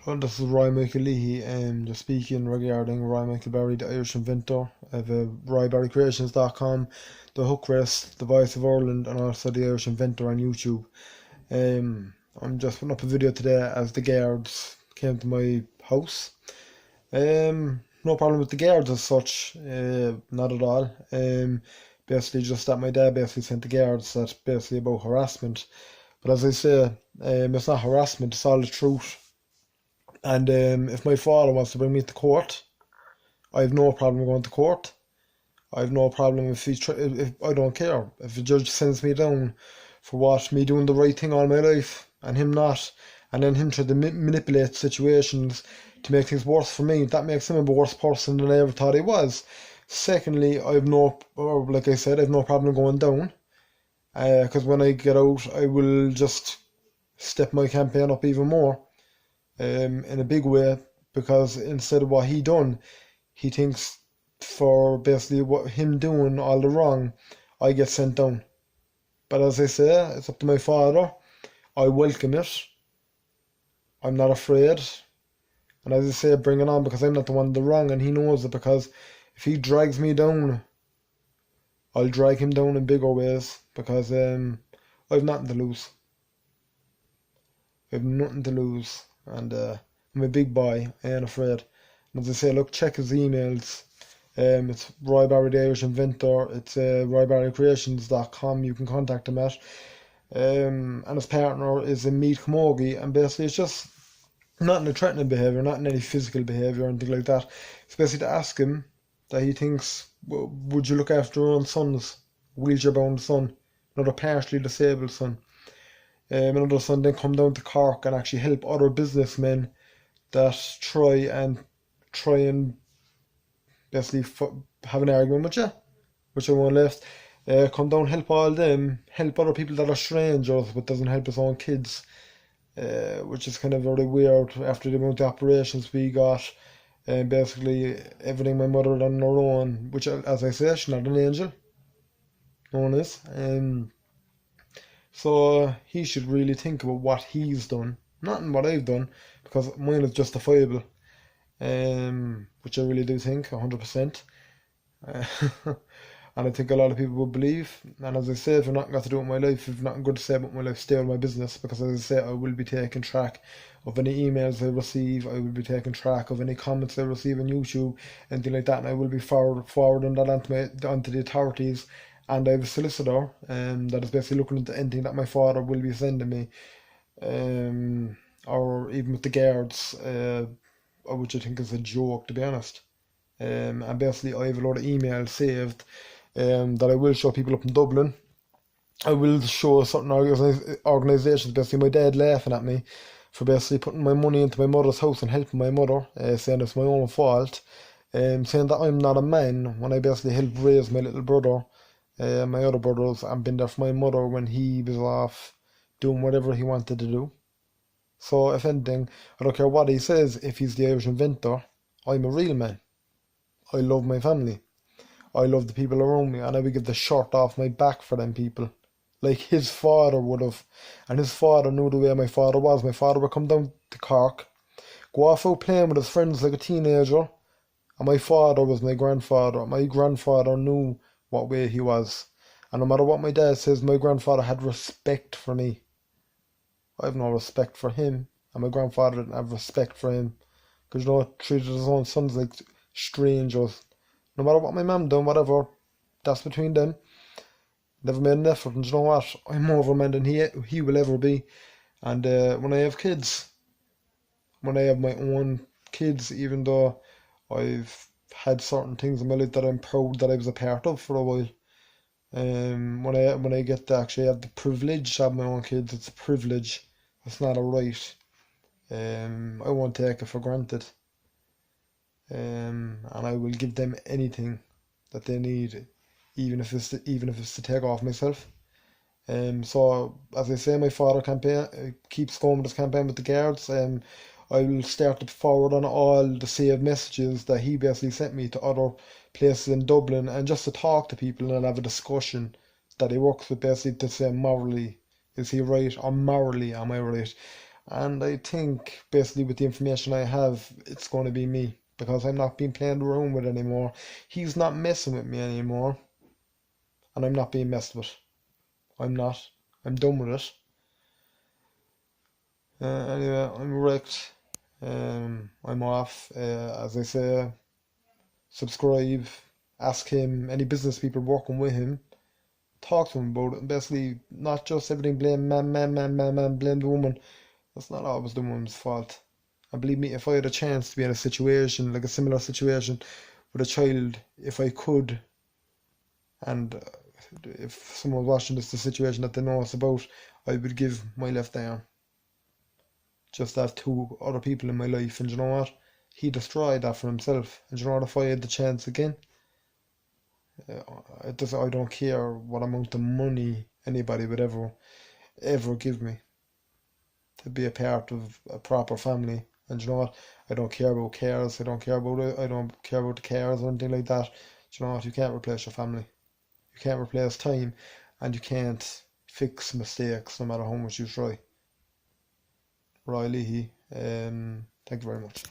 Well, this is Roy Michael Leahy, just speaking regarding Roy Michael Barry, the Irish inventor of RoyBarryCreations.com, the Hook Race, the Voice of Ireland, and also the Irish inventor on YouTube. I'm just putting up a video today as the guards came to my house. No problem with the guards as such, not at all. Basically just that my dad basically sent the guards that's basically about harassment. But as I say, it's not harassment, it's all the truth. And if my father wants to bring me to court, I have no problem going to court. I have no problem if I don't care. If the judge sends me down for what me doing the right thing all my life and him not, and then him trying to manipulate situations to make things worse for me, that makes him a worse person than I ever thought he was. Secondly, like I said, I have no problem going down. Because when I get out, I will just step my campaign up even more. In a big way, because instead of what he done, he thinks for basically what him doing all the wrong, I get sent down. But as I say, it's up to my father. I welcome it. I'm not afraid. And as I say, bring it on, because I'm not the one in the wrong, and he knows it, because if he drags me down, I'll drag him down in bigger ways, because I've nothing to lose. I've nothing to lose. And I'm a big boy, I ain't afraid. And as I say, look, check his emails. It's Roy Barry the Irish Inventor. It's RoyBarryCreations.com. You can contact him at. And his partner is in Meat Camogie. And basically, it's just not in a threatening behaviour, not in any physical behaviour or anything like that. It's basically to ask him that he thinks, well, would you look after your own son's wheelchair-bound son, another partially disabled son? Another son then come down to Cork and actually help other businessmen that try and basically have an argument with you, which I won't left. Come down, help all them, help other people that are strangers, but doesn't help his own kids, which is kind of very weird after the amount of operations we got. And basically everything my mother done on her own, which, as I say, she's not an angel. No one is. So he should really think about what he's done, not in what I've done, because mine is justifiable, which I really do think 100%. And I think a lot of people would believe. And as I say, if you've not got to do with my life, if you've nothing good to say about my life, stay with my business, because as I say, I will be taking track of any emails I receive. I will be taking track of any comments I receive on YouTube, anything like that, and I will be forwarding that onto the authorities. And I have a solicitor that is basically looking into anything that my father will be sending me, or even with the guards, which I think is a joke, to be honest. And basically I have a lot of emails saved that I will show people up in Dublin. I will show certain organisations, basically my dad laughing at me for basically putting my money into my mother's house and helping my mother, saying it's my own fault, saying that I'm not a man, when I basically helped raise my little brother, my other brothers, and been there for my mother when he was off doing whatever he wanted to do. So if anything, I don't care what he says, if he's the Irish inventor, I'm a real man. I love my family. I love the people around me, and I would give the shirt off my back for them people, like his father would have. And his father knew the way my father was. My father would come down to Cork, go off out playing with his friends like a teenager, and my father was my grandfather. My grandfather knew what way he was, and no matter what my dad says, my grandfather had respect for me. I have no respect for him, and my grandfather didn't have respect for him, because treated his own sons like strangers. No matter what my mum done, whatever, that's between them. Never made an effort, and you know what? I'm more of a man than he will ever be. And when I have kids, when I have my own kids, even though I've had certain things in my life that I'm proud that I was a part of for a while. When I get to actually have the privilege to have my own kids, it's a privilege. It's not a right. I won't take it for granted. And I will give them anything that they need, even if it's to take off myself. So as I say, my father keeps going with his campaign with the guards. I will start to forward on all the saved messages that he basically sent me to other places in Dublin, and just to talk to people and have a discussion that he works with, basically to say morally, is he right, or morally am I right? And I think basically with the information I have, it's going to be me, because I'm not being played around with anymore. He's not messing with me anymore, and I'm not being messed with. I'm not. I'm done with it. Anyway, I'm wrecked. I'm off. As I say, subscribe. Ask him, any business people working with him, talk to him about it. And basically, not just everything blame man, blame the woman. That's not always the woman's fault. And believe me, if I had a chance to be in a situation, like a similar situation with a child, if I could, and if someone watching this, the situation that they know us about, I would give my left arm. Just to have two other people in my life, and you know what? He destroyed that for himself. And you know what? If I had the chance again, I don't care what amount of money anybody would ever give me to be a part of a proper family. And you know what? I don't care about cars. I don't care about it. I don't care about the cars or anything like that. You know what? You can't replace your family. You can't replace time, and you can't fix mistakes no matter how much you try. Riley, thank you very much.